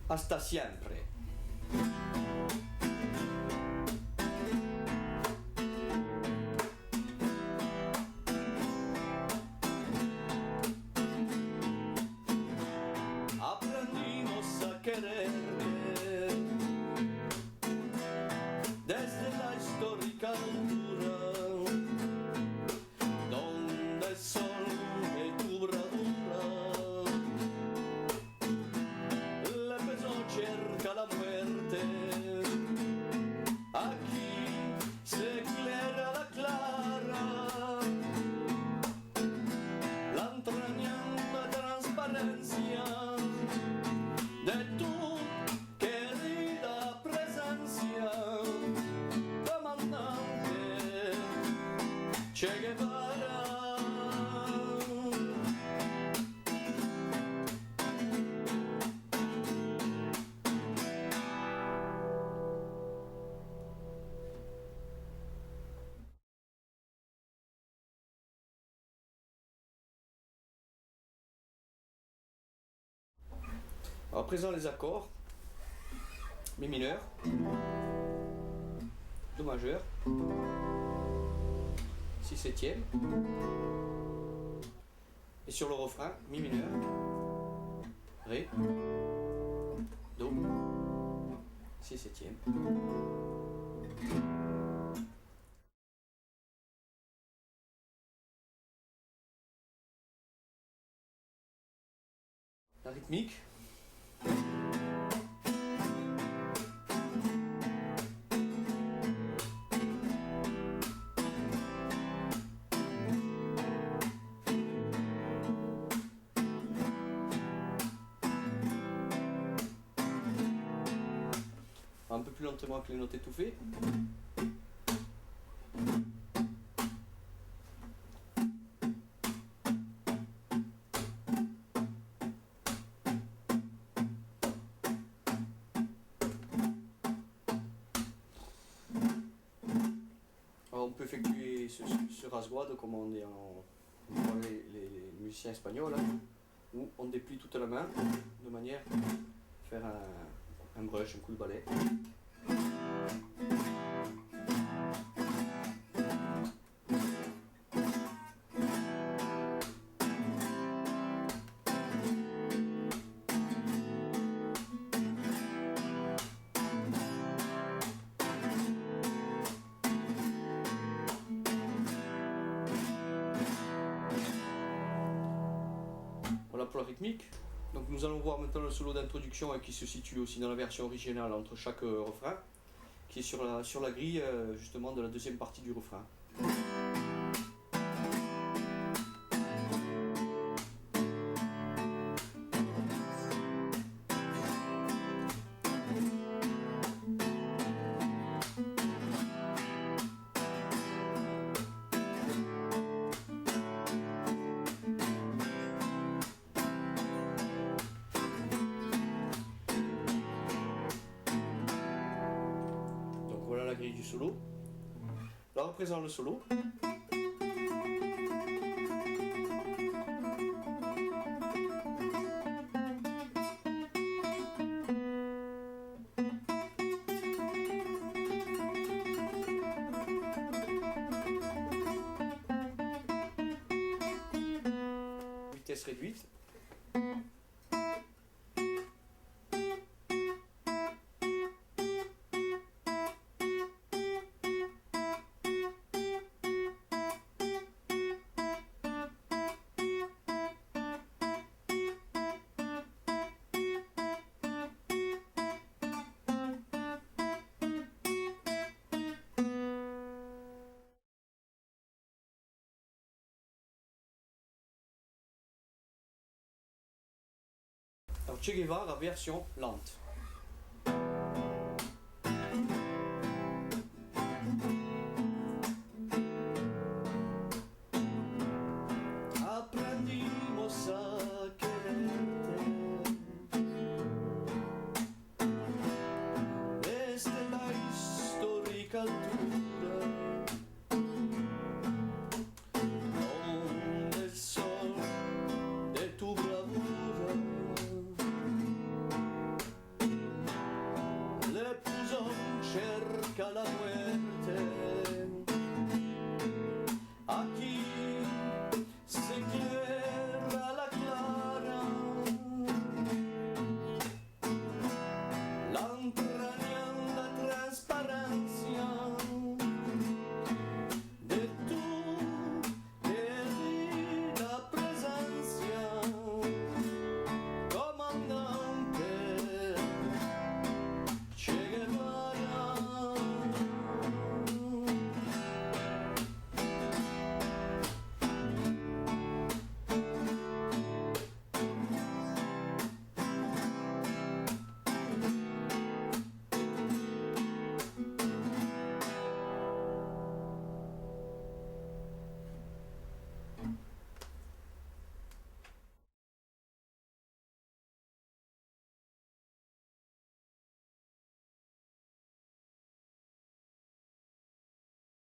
Hasta siempre. Aprendimos a quererte desde la histórica altura, donde el sol de tu bravura le pesó cerca la muerte. Aquí se eclaira la clara, la entrañable transparencia de tu querida presencia, comandante Che Guevara. À présent les accords. Mi mineur, Do majeur, Si septième, et sur le refrain, Mi mineur, Ré, Do, Si septième. La rythmique. Un peu plus lentement que les notes étouffées. Alors on peut effectuer ce rasguado comme on est dans les musiciens espagnols, hein, où on déplie toute la main de manière à faire un brush, un coup de balai. Voilà pour la rythmique. Donc nous allons voir maintenant le solo d'introduction qui se situe aussi dans la version originale entre chaque refrain, qui est sur la grille justement de la deuxième partie du refrain. Voilà la grille du solo. Là on représente le solo. Vitesse réduite. Alors Che Guevara version lente.